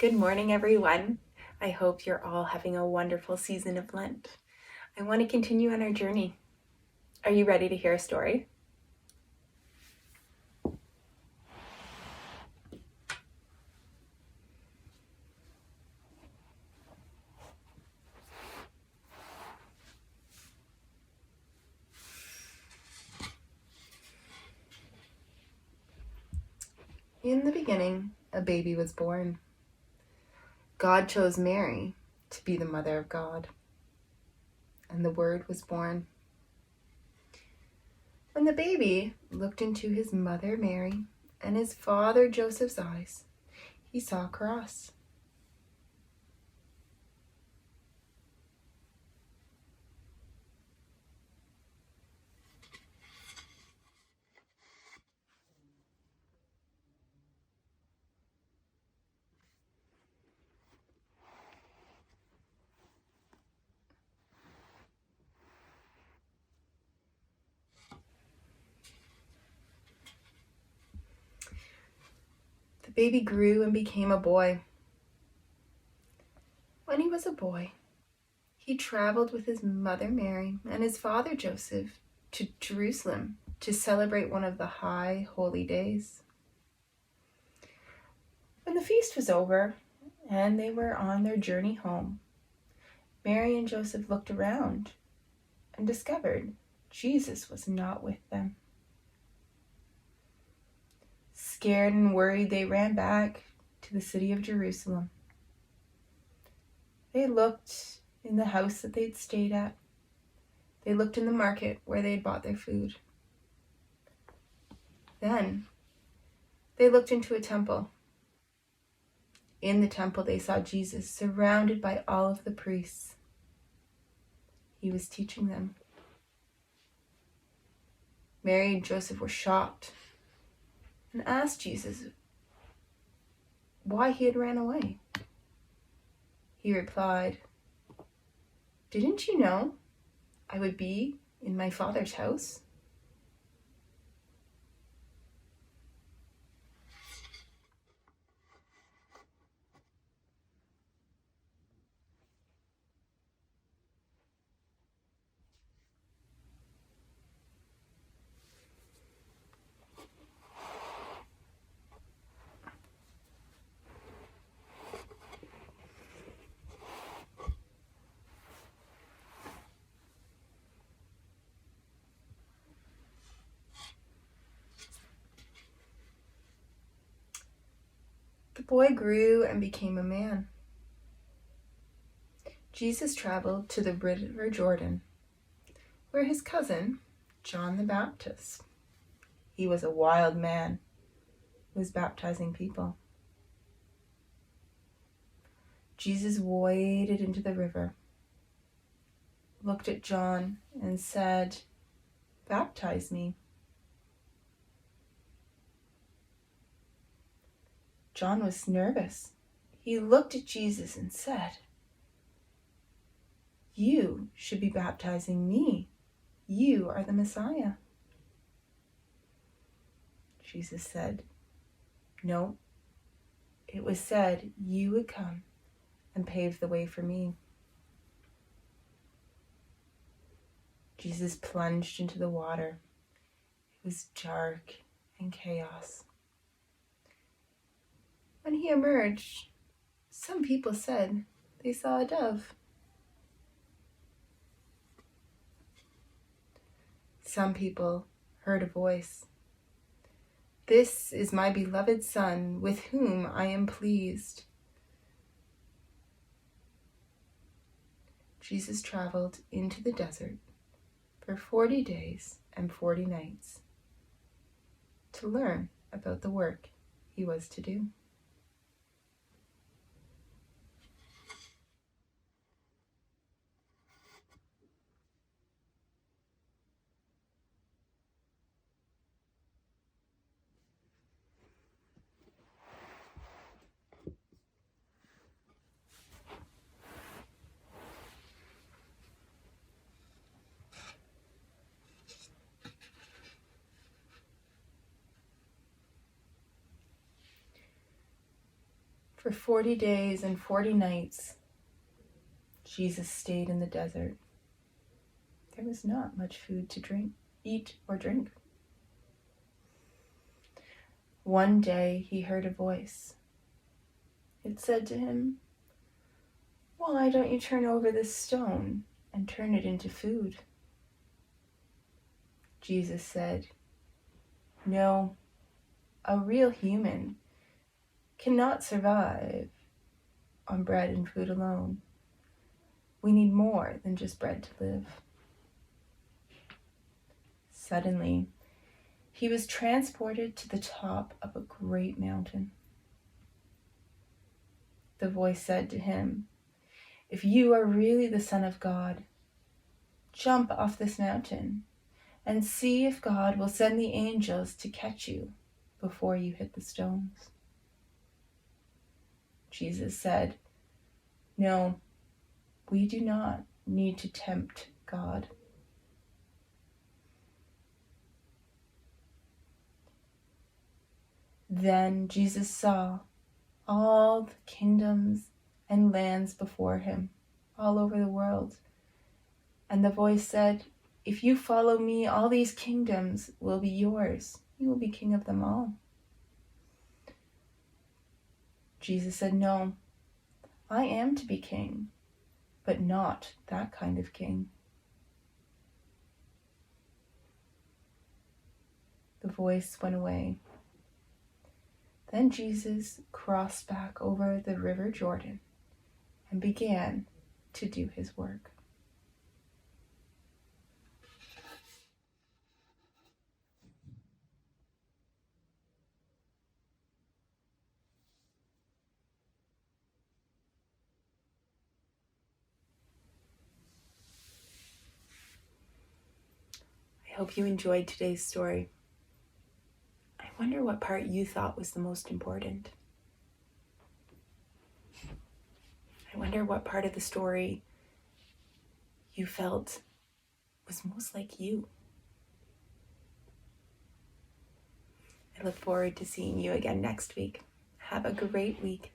Good morning, everyone. I hope you're all having a wonderful season of Lent. I want to continue on our journey. Are you ready to hear a story? In the beginning, a baby was born. God chose Mary to be the mother of God, and the Word was born. When the baby looked into his mother Mary and his father Joseph's eyes, he saw a cross. The baby grew and became a boy. When he was a boy, he traveled with his mother Mary and his father Joseph to Jerusalem to celebrate one of the high holy days. When the feast was over and they were on their journey home, Mary and Joseph looked around and discovered Jesus was not with them. Scared and worried, they ran back to the city of Jerusalem. They looked in the house that they'd stayed at. They looked in the market where they'd bought their food. Then they looked into a temple. In the temple, they saw Jesus surrounded by all of the priests. He was teaching them. Mary and Joseph were shocked and asked Jesus why he had ran away. He replied, "Didn't you know I would be in my Father's house?" The boy grew and became a man. Jesus traveled to the river Jordan, where his cousin, John the Baptist, he was a wild man, was baptizing people. Jesus waded into the river, looked at John, and said, "Baptize me." John was nervous. He looked at Jesus and said, "You should be baptizing me. You are the Messiah." Jesus said, "No, it was said you would come and pave the way for me." Jesus plunged into the water. It was dark and chaos. When he emerged, some people said they saw a dove. Some people heard a voice. "This is my beloved Son, with whom I am pleased." Jesus traveled into the desert for 40 days and 40 nights to learn about the work he was to do. For 40 days and 40 nights, Jesus stayed in the desert. There was not much food to eat or drink. One day he heard a voice. It said to him, "Why don't you turn over this stone and turn it into food?" Jesus said, "No, a real human cannot survive on bread and food alone. We need more than just bread to live." Suddenly, he was transported to the top of a great mountain. The voice said to him, "If you are really the Son of God, jump off this mountain and see if God will send the angels to catch you before you hit the stones." Jesus said, "No, we do not need to tempt God." Then Jesus saw all the kingdoms and lands before him, all over the world. And the voice said, "If you follow me, all these kingdoms will be yours. You will be king of them all." Jesus said, "No, I am to be king, but not that kind of king." The voice went away. Then Jesus crossed back over the river Jordan and began to do his work. I hope you enjoyed today's story. I wonder what part you thought was the most important. I wonder what part of the story you felt was most like you. I look forward to seeing you again next week. Have a great week.